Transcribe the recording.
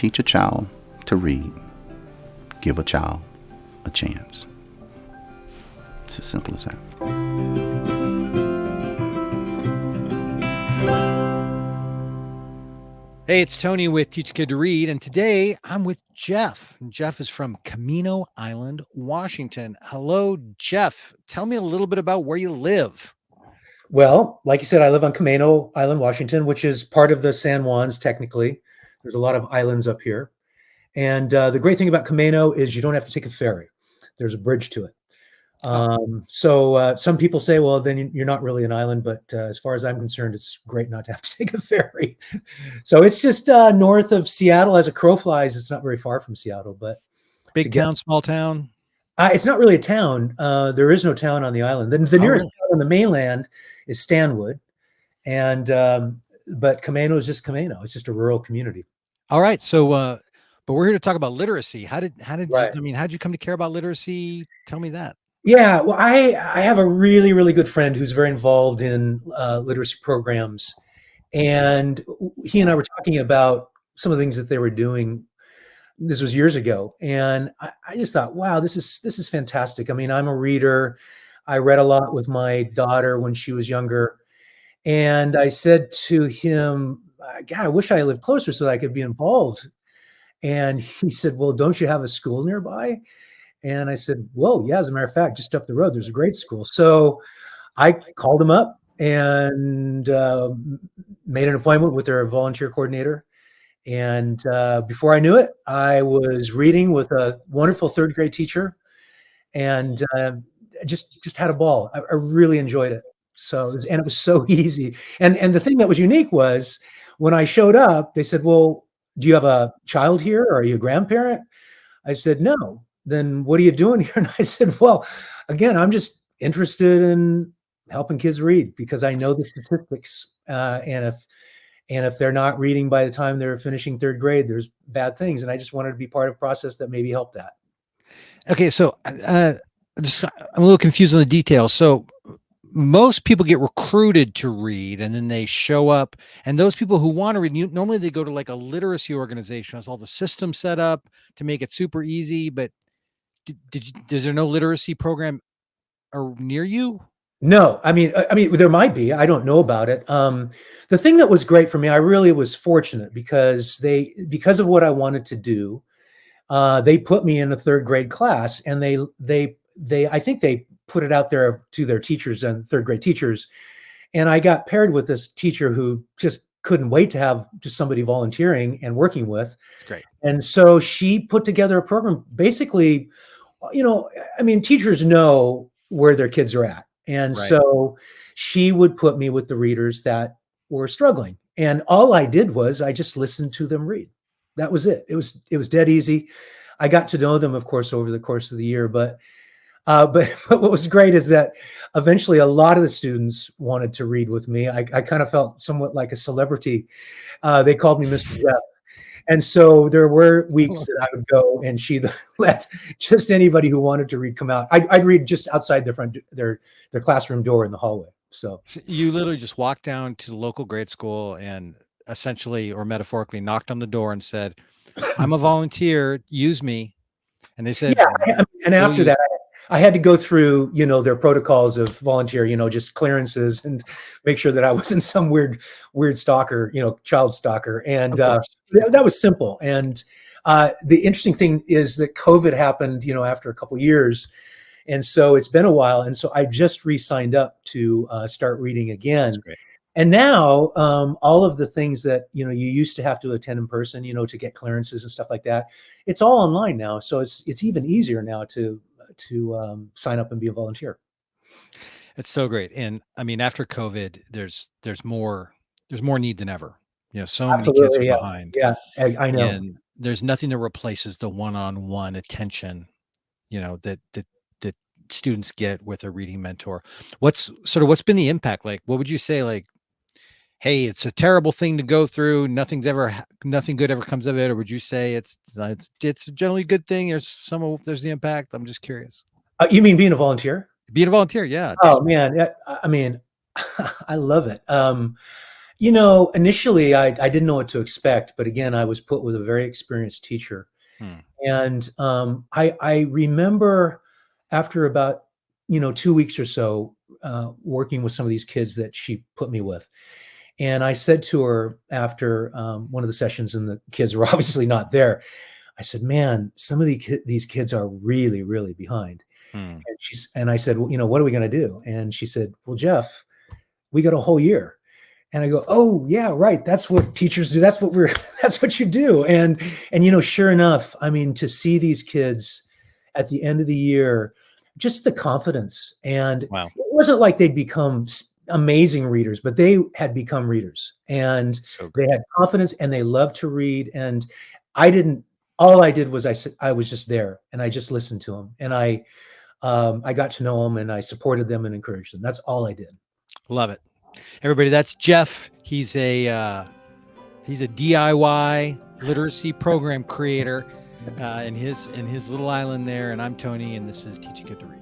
teach a child to read, give a child a chance. It's as simple as that. Hey, it's Tony with Teach a Kid to Read, and today I'm with Jeff. And Jeff is from Camino Island, Washington. Hello, Jeff. Tell me a little bit about where you live. Well, like you said, I live on Camino Island, Washington, which is part of the San Juans, technically. There's a lot of islands up here. And the great thing about Camino is you don't have to take a ferry. There's a bridge to it. So some people say, well, then you're not really an island. But as far as I'm concerned, it's great not to have to take a ferry. So it's just north of Seattle. As a crow flies, it's not very far from Seattle. But big town, small town? It's not really a town. There is no town on the island. The nearest town on the mainland is Stanwood. And but Camino is just Camino. It's just a rural community. All right. So but we're here to talk about literacy. How'd Right. you come to care about literacy? Tell me that. Yeah, well, I have a really, really good friend who's very involved in literacy programs, and he and I were talking about some of the things that they were doing. This was years ago, and I just thought, wow, this is fantastic. I mean, I'm a reader. I read a lot with my daughter when she was younger, and I said to him, God, I wish I lived closer so that I could be involved. And he said, well, don't you have a school nearby? And I said, well, yeah, as a matter of fact, just up the road, there's a great school. So I called him up and made an appointment with their volunteer coordinator. And before I knew it, I was reading with a wonderful third grade teacher and just had a ball. I really enjoyed it. And it was so easy. And the thing that was unique was when I showed up, they said, well, do you have a child here? Or are you a grandparent? I said, no. Then what are you doing here? And I said, well, again, I'm just interested in helping kids read because I know the statistics. And if they're not reading by the time they're finishing third grade, there's bad things. And I just wanted to be part of a process that maybe helped that. Okay. So I'm a little confused on the details. So most people get recruited to read and then they show up, and those people who want to read, normally they go to like a literacy organization, has all the systems set up to make it super easy. But is there no literacy program near you? No, I mean, there might be. I don't know about it. The thing that was great for me, I really was fortunate because of what I wanted to do, they put me in a third grade class, and I think they put it out there to their teachers and third grade teachers, and I got paired with this teacher who just couldn't wait to have just somebody volunteering and working with. That's great. And so she put together a program. Basically, I mean, teachers know where their kids are at. And Right. So she would put me with the readers that were struggling. And all I did was I just listened to them read. That was it. It was dead easy. I got to know them, of course, over the course of the year. But what was great is that eventually a lot of the students wanted to read with me. I kind of felt somewhat like a celebrity. They called me Mr. Jeff. And so there were weeks that I would go and she'd let just anybody who wanted to read come out. I'd read just outside their classroom door in the hallway. So you literally just walked down to the local grade school and essentially or metaphorically knocked on the door and said, I'm a volunteer, use me. And they said, yeah. And after that, I had to go through, their protocols of volunteer, just clearances and make sure that I wasn't some weird stalker, child stalker. And that was simple. And the interesting thing is that COVID happened, after a couple of years. And so it's been a while. And so I just re-signed up to start reading again. And now all of the things that, you used to have to attend in person, to get clearances and stuff like that, it's all online now. So it's even easier now to sign up and be a volunteer. It's so great. And I mean, after COVID, there's more need than ever. So Absolutely, many kids are behind. Yeah, I know. And there's nothing that replaces the one-on-one attention, that students get with a reading mentor. What's been the impact? Like, what would you say? Like, hey, it's a terrible thing to go through. Nothing good ever comes of it. Or would you say it's generally a good thing? There's the impact. I'm just curious. You mean being a volunteer? Being a volunteer, yeah. Oh man, I mean, I love it. Initially I didn't know what to expect, but again, I was put with a very experienced teacher. Hmm. And I remember after about 2 weeks or so working with some of these kids that she put me with, and I said to her after one of the sessions, and the kids were obviously not there. I said, "Man, some of these kids are really, really behind." Hmm. And I said, "Well, what are we going to do?" And she said, "Well, Jeff, we got a whole year." And I go, "Oh yeah, right. That's what teachers do. That's what you do." And sure enough, I mean, to see these kids at the end of the year, just the confidence, and Wow. it wasn't like they'd become amazing readers, but they had become readers, and So they good. had confidence, and they loved to read. And I didn't. All I did was I was just there, and I just listened to them, and I got to know them, and I supported them and encouraged them. That's all I did. Love it. Everybody, that's Jeff. He's a DIY literacy program creator in his little island there. And I'm Tony, and this is Teach a Kid to Read.